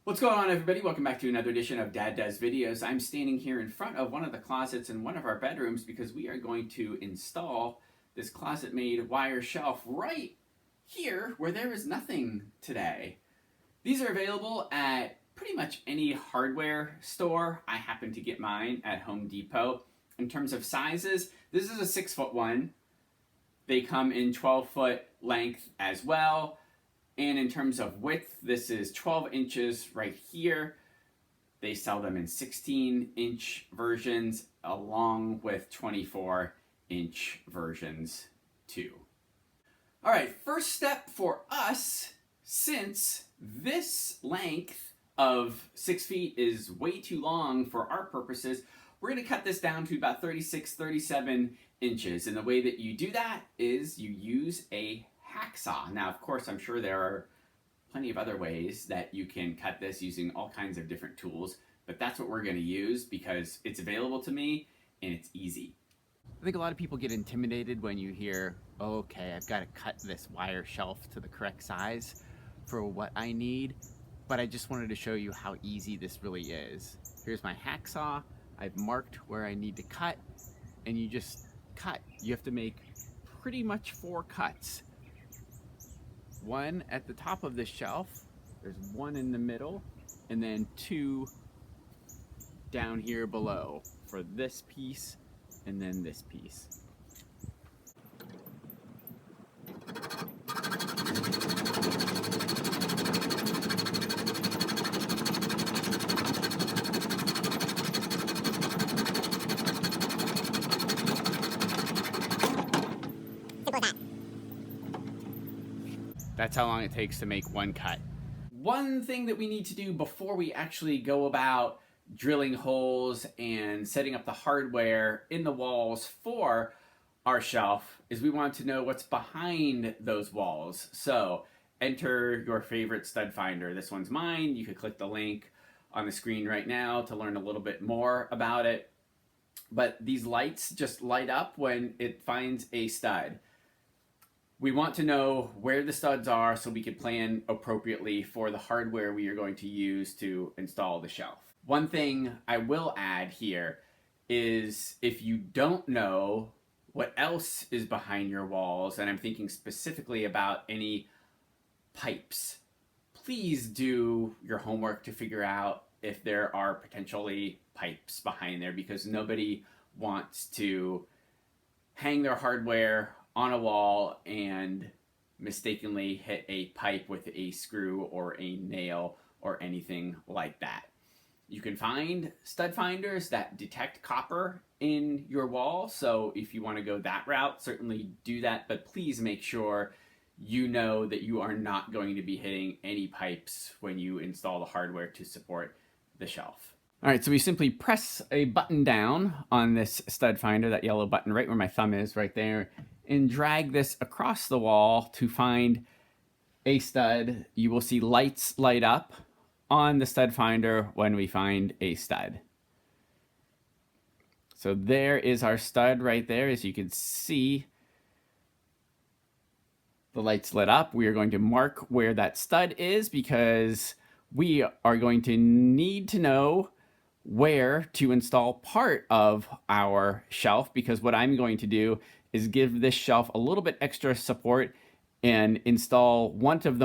What's going on, everybody? Welcome back to another edition of Dad Does Videos. I'm standing here in front of one of the closets in one of our bedrooms because we are going to install this ClosetMaid wire shelf right here where there is nothing today. These are available at pretty much any hardware store. I happen to get mine at Home Depot. In terms of sizes, this is a 6-foot one. They come in 12-foot length as well. And in terms of width, this is 12 inches right here. They sell them in 16-inch versions along with 24-inch versions too. All right, first step for us, since this length of 6 feet is way too long for our purposes, we're going to cut this down to about 36, 37 inches. And the way that you do that is you use a hacksaw. Now, of course, I'm sure there are plenty of other ways that you can cut this using all kinds of different tools, but that's what we're going to use because it's available to me and it's easy. I think a lot of people get intimidated when you hear, okay, I've got to cut this wire shelf to the correct size for what I need, but I just wanted to show you how easy this really is. Here's my hacksaw. I've marked where I need to cut, and you just cut. You have to make pretty much 4 cuts. One at the top of the shelf, there's one in the middle, and then 2 down here below for this piece and then this piece. That's how long it takes to make one cut. One thing that we need to do before we actually go about drilling holes and setting up the hardware in the walls for our shelf is we want to know what's behind those walls. So enter your favorite stud finder. This one's mine. You could click the link on the screen right now to learn a little bit more about it. But these lights just light up when it finds a stud. We want to know where the studs are so we can plan appropriately for the hardware we are going to use to install the shelf. One thing I will add here is if you don't know what else is behind your walls, and I'm thinking specifically about any pipes, please do your homework to figure out if there are potentially pipes behind there, because nobody wants to hang their hardware on a wall and mistakenly hit a pipe with a screw or a nail or anything like that. You can find stud finders that detect copper in your wall, so if you want to go that route, certainly do that, but please make sure you know that you are not going to be hitting any pipes when you install the hardware to support the shelf. All right, so we simply press a button down on this stud finder, that yellow button right where my thumb is right there, and drag this across the wall to find a stud. You will see lights light up on the stud finder when we find a stud. So there is our stud right there. As you can see, the lights lit up. We are going to mark where that stud is because we are going to need to know where to install part of our shelf, because what I'm going to do is give this shelf a little bit extra support and install one of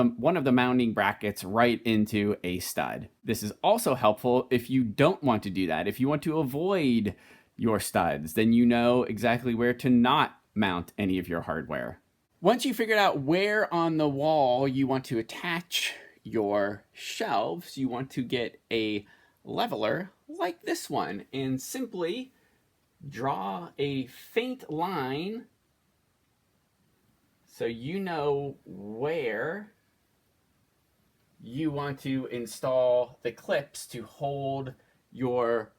the mounting brackets right into a stud. This is also helpful if you don't want to do that. If you want to avoid your studs, then you know exactly where to not mount any of your hardware. Once you figured out where on the wall you want to attach your shelves, you want to get a leveler like this one and simply draw a faint line so you know where you want to install the clips to hold your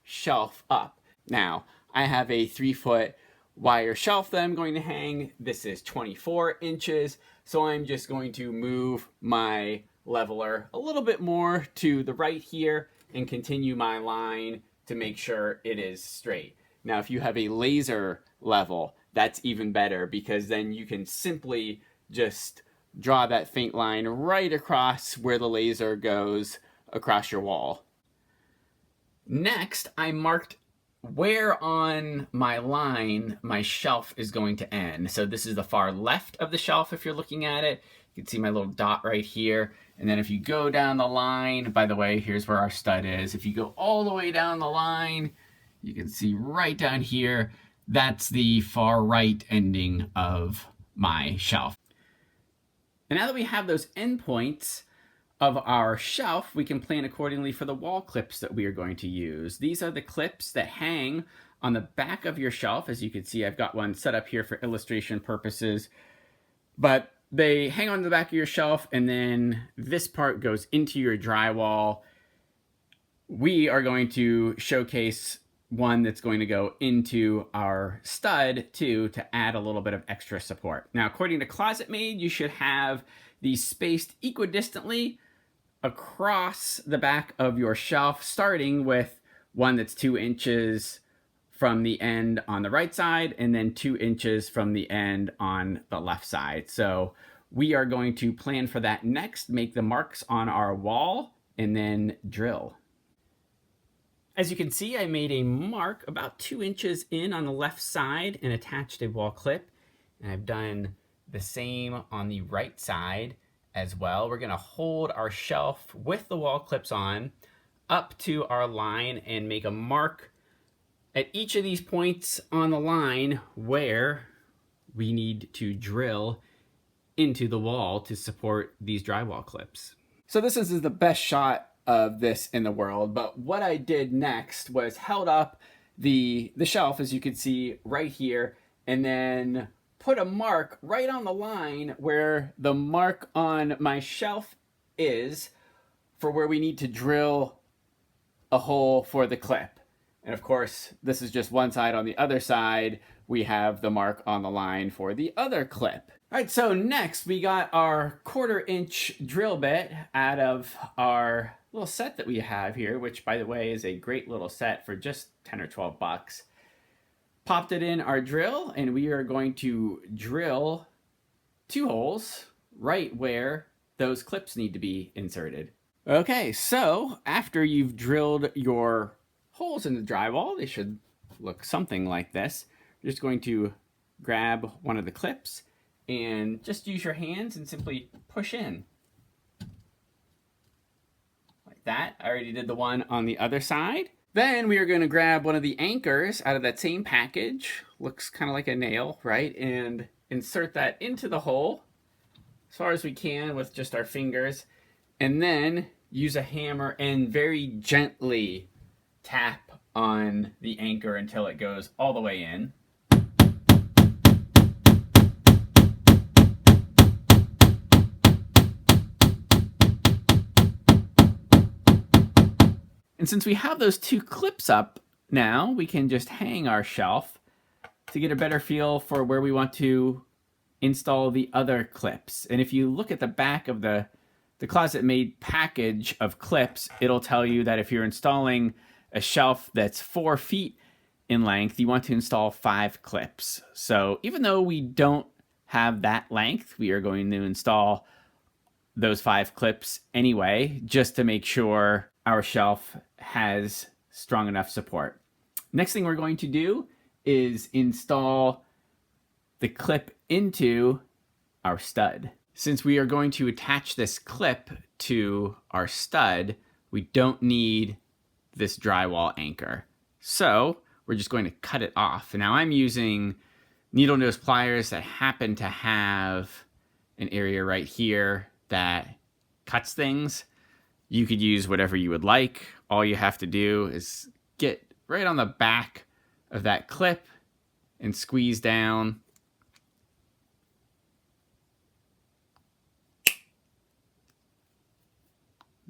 shelf up. Now, I have a 3-foot wire shelf that I'm going to hang. This is 24 inches, so I'm just going to move my leveler a little bit more to the right here and continue my line to make sure it is straight. Now, if you have a laser level, that's even better, because then you can simply just draw that faint line right across where the laser goes across your wall. Next, I marked where on my line my shelf is going to end. So this is the far left of the shelf if you're looking at it. You can see my little dot right here. And then if you go down the line, by the way, here's where our stud is. If you go all the way down the line, you can see right down here, that's the far right ending of my shelf. And now that we have those endpoints of our shelf, we can plan accordingly for the wall clips that we are going to use. These are the clips that hang on the back of your shelf. As you can see, I've got one set up here for illustration purposes, but they hang on the back of your shelf, and then this part goes into your drywall. We are going to showcase one that's going to go into our stud too, to add a little bit of extra support. Now, according to ClosetMaid, you should have these spaced equidistantly across the back of your shelf, starting with one that's 2 inches from the end on the right side and then 2 inches from the end on the left side. So we are going to plan for that next, make the marks on our wall, and then drill. As you can see, I made a mark about 2 inches in on the left side and attached a wall clip. And I've done the same on the right side as well. We're going to hold our shelf with the wall clips on up to our line and make a mark at each of these points on the line where we need to drill into the wall to support these drywall clips. So this is the best shot of this in the world, but what I did next was held up the shelf, as you can see right here, and then put a mark right on the line where the mark on my shelf is for where we need to drill a hole for the clip. And of course, this is just one side. On the other side, we have the mark on the line for the other clip. All right, so next we got our 1/4 inch drill bit out of our little set that we have here, which by the way is a great little set for just 10 or 12 bucks. Popped it in our drill, and we are going to drill 2 holes right where those clips need to be inserted. Okay, so after you've drilled your holes in the drywall, they should look something like this. You're just going to grab one of the clips and just use your hands and simply push in. Like that. I already did the one on the other side. Then we are going to grab one of the anchors out of that same package. Looks kind of like a nail, right? And insert that into the hole as far as we can with just our fingers. And then use a hammer and very gently tap on the anchor until it goes all the way in. And since we have those 2 clips up now, we can just hang our shelf to get a better feel for where we want to install the other clips. And if you look at the back of the ClosetMaid package of clips, it'll tell you that if you're installing a shelf that's 4 feet in length, you want to install 5 clips. So even though we don't have that length, we are going to install those 5 clips anyway, just to make sure our shelf has strong enough support. Next thing we're going to do is install the clip into our stud. Since we are going to attach this clip to our stud, we don't need this drywall anchor. So we're just going to cut it off. Now I'm using needle nose pliers that happen to have an area right here that cuts things. You could use whatever you would like. All you have to do is get right on the back of that clip and squeeze down.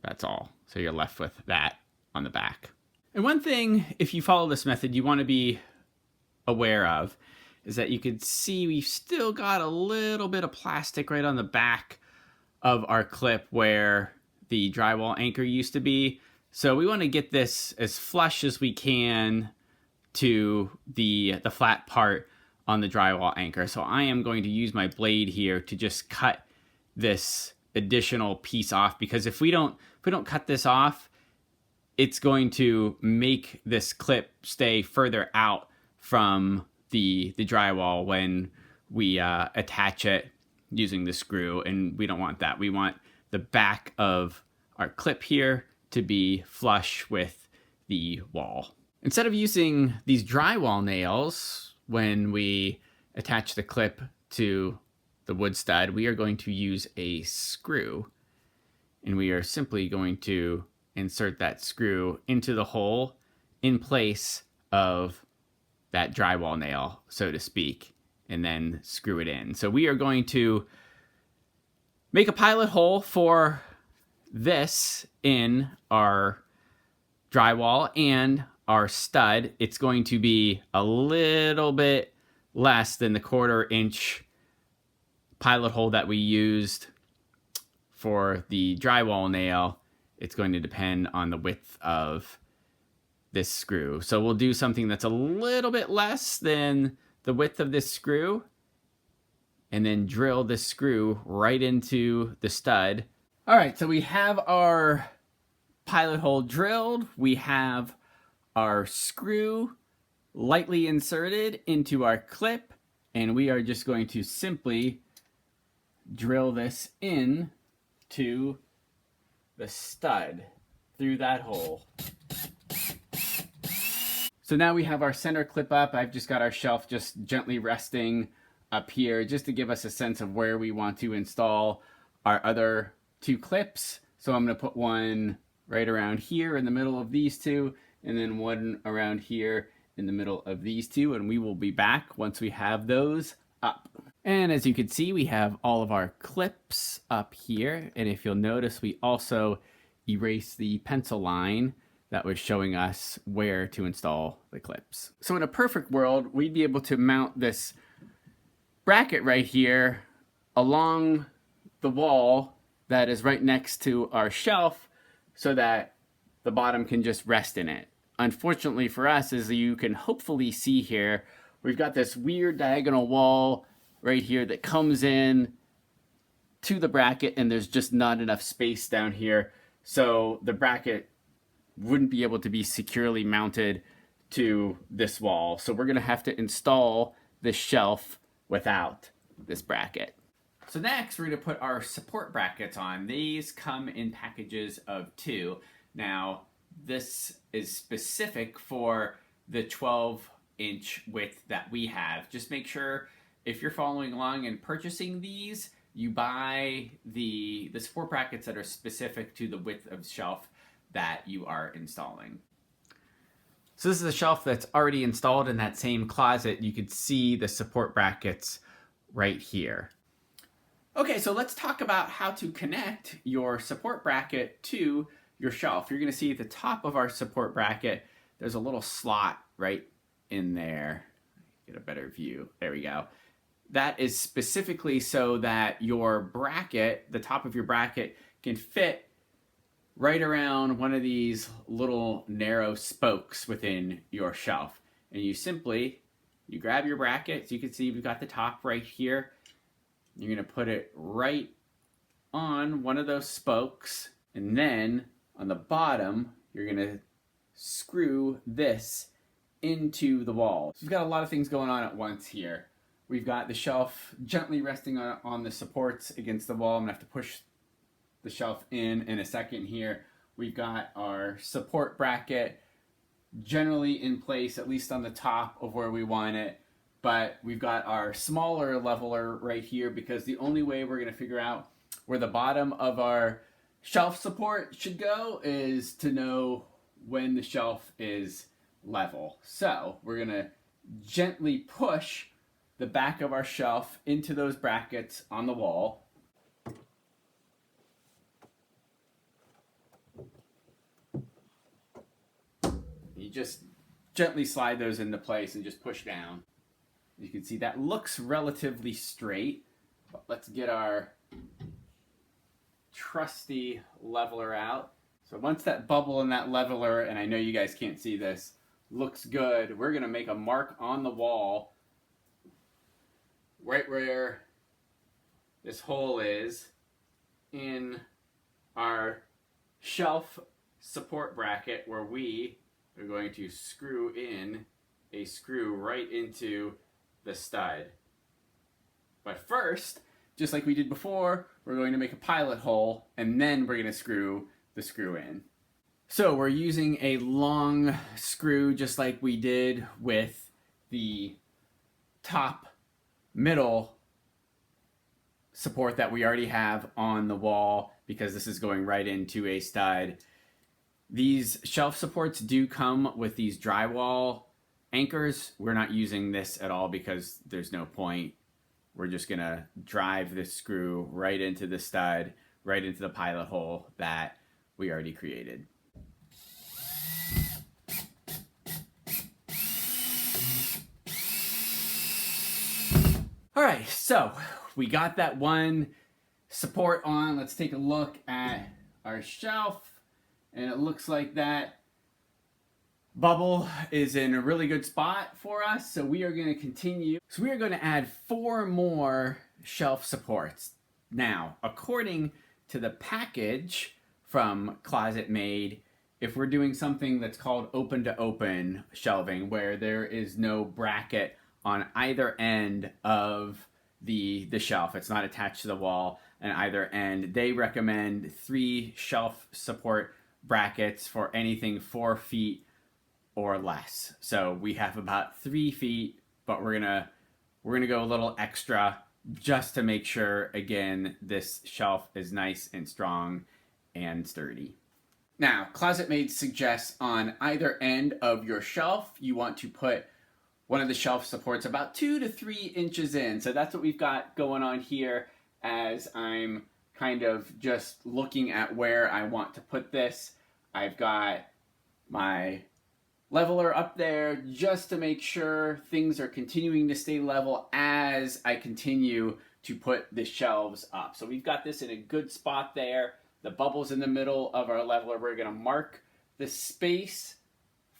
That's all. So you're left with that on the back. And one thing, if you follow this method, you want to be aware of is that you can see we've still got a little bit of plastic right on the back of our clip where the drywall anchor used to be. So we want to get this as flush as we can to the flat part on the drywall anchor. So I am going to use my blade here to just cut this additional piece off, because if we don't cut this off, it's going to make this clip stay further out from the drywall when we attach it using the screw, and we don't want that. We want the back of our clip here to be flush with the wall. Instead of using these drywall nails when we attach the clip to the wood stud, we are going to use a screw, and we are simply going to insert that screw into the hole in place of that drywall nail, so to speak, and then screw it in. So we are going to make a pilot hole for this in our drywall and our stud. It's going to be a little bit less than the 1/4 inch pilot hole that we used for the drywall nail. It's going to depend on the width of this screw. So we'll do something that's a little bit less than the width of this screw, and then drill this screw right into the stud. All right, so we have our pilot hole drilled. We have our screw lightly inserted into our clip, and we are just going to simply drill this in to the stud through that hole. So now we have our center clip up. I've just got our shelf just gently resting up here just to give us a sense of where we want to install our other 2 clips. So I'm going to put one right around here in the middle of these 2, and then one around here in the middle of these 2, and we will be back once we have those up. And as you can see, we have all of our clips up here, and if you'll notice, we also erased the pencil line that was showing us where to install the clips. So in a perfect world, we'd be able to mount this bracket right here along the wall that is right next to our shelf so that the bottom can just rest in it. Unfortunately for us, as you can hopefully see here, we've got this weird diagonal wall right here that comes in to the bracket, and there's just not enough space down here. So the bracket wouldn't be able to be securely mounted to this wall. So we're gonna have to install this shelf without this bracket. So next, we're gonna put our support brackets on. These come in packages of 2. Now, this is specific for the 12-inch width that we have. Just make sure if you're following along and purchasing these, you buy the support brackets that are specific to the width of shelf that you are installing. So this is a shelf that's already installed in that same closet. You can see the support brackets right here. Okay, so let's talk about how to connect your support bracket to your shelf. You're gonna see at the top of our support bracket, there's a little slot right in there. Get a better view, there we go. That is specifically so that your bracket, the top of your bracket, can fit right around one of these little narrow spokes within your shelf. And you grab your bracket. So you can see we've got the top right here. You're gonna put it right on one of those spokes, and then on the bottom, you're gonna screw this into the wall. So we've got a lot of things going on at once here. We've got the shelf gently resting on the supports against the wall. I'm gonna have to push the shelf in a second here. We've got our support bracket generally in place, at least on the top of where we want it. But we've got our smaller leveler right here, because the only way we're gonna figure out where the bottom of our shelf support should go is to know when the shelf is level. So we're gonna gently push the back of our shelf into those brackets on the wall. You just gently slide those into place and just push down. You can see that looks relatively straight, but let's get our trusty leveler out. So once that bubble in that leveler, and I know you guys can't see this, looks good, we're gonna make a mark on the wall right where this hole is, in our shelf support bracket where we are going to screw in a screw right into the stud. But first, just like we did before, we're going to make a pilot hole and then we're going to screw the screw in. So we're using a long screw just like we did with the top middle support that we already have on the wall, because this is going right into a stud. These shelf supports do come with these drywall anchors. We're not using this at all because there's no point. We're just gonna drive this screw right into the stud, right into the pilot hole that we already created. All right, so we got that one support on. Let's take a look at our shelf. And it looks like that bubble is in a really good spot for us. So we are going to continue. So we are going to add 4 more shelf supports. Now, according to the package from ClosetMaid, if we're doing something that's called open to open shelving, where there is no bracket on either end of the shelf, it's not attached to the wall on either end, they recommend 3 shelf support brackets for anything 4 feet or less. So we have about 3 feet, but we're gonna go a little extra just to make sure, again, this shelf is nice and strong and sturdy. Now, ClosetMaid suggests on either end of your shelf, you want to put one of the shelf supports about 2 to 3 inches in. So that's what we've got going on here as I'm kind of just looking at where I want to put this. I've got my leveler up there just to make sure things are continuing to stay level as I continue to put the shelves up. So we've got this in a good spot there. The bubble's in the middle of our leveler. We're gonna mark the space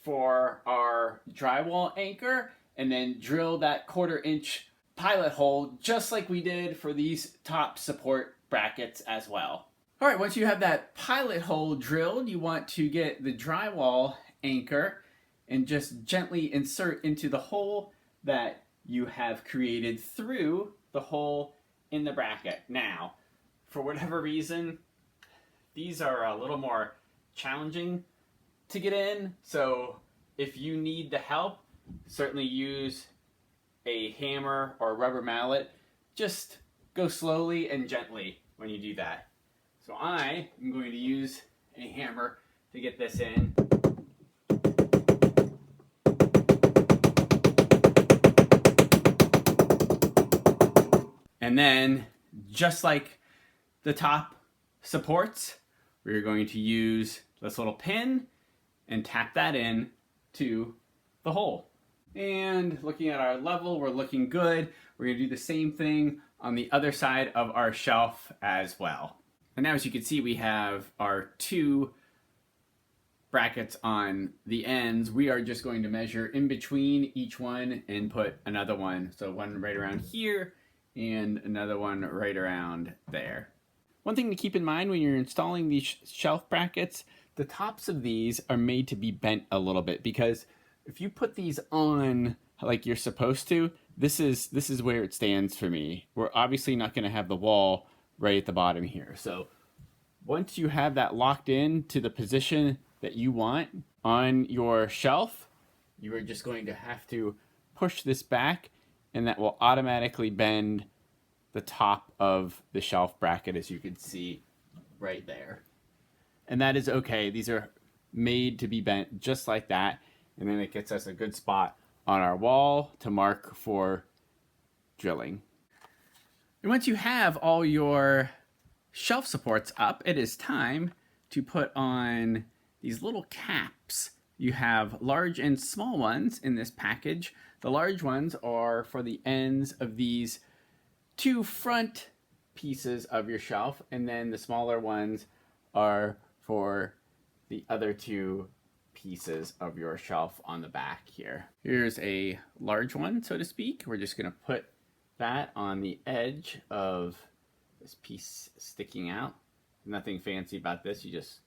for our drywall anchor and then drill that 1/4 inch pilot hole just like we did for these top support brackets as well. All right, once you have that pilot hole drilled, you want to get the drywall anchor and just gently insert into the hole that you have created through the hole in the bracket. Now, for whatever reason, these are a little more challenging to get in, so if you need the help, certainly use a hammer or a rubber mallet. Just go slowly and gently when you do that. So I am going to use a hammer to get this in. And then, just like the top supports, we're going to use this little pin and tap that in to the hole. And looking at our level, we're looking good. We're going to do the same thing on the other side of our shelf as well. And now, as you can see, we have our 2 brackets on the ends. We are just going to measure in between each one and put another one. So one right around here and another one right around there. One thing to keep in mind when you're installing these shelf brackets, the tops of these are made to be bent a little bit, because if you put these on like you're supposed to, this is where it stands for me. We're obviously not going to have the wall right at the bottom here. So once you have that locked in to the position that you want on your shelf, you are just going to have to push this back, and that will automatically bend the top of the shelf bracket, as you can see right there. And that is okay. These are made to be bent just like that. And then it gets us a good spot on our wall to mark for drilling. And once you have all your shelf supports up, it is time to put on these little caps. You have large and small ones in this package. The large ones are for the ends of these 2 front pieces of your shelf, and then the smaller ones are for the other 2 pieces of your shelf on the back here. Here's a large one, so to speak. We're just going to put that on the edge of this piece sticking out nothing fancy about this. You just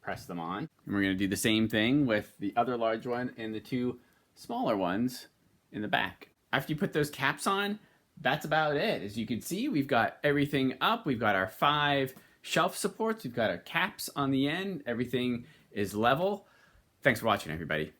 press them on. And we're going to do the same thing with the other large one and the two smaller ones in the back. After you put those caps on, that's about it. As you can see, we've got everything up. We've got our 5 shelf supports. We've got our caps on the end. Everything is level. Thanks for watching, everybody.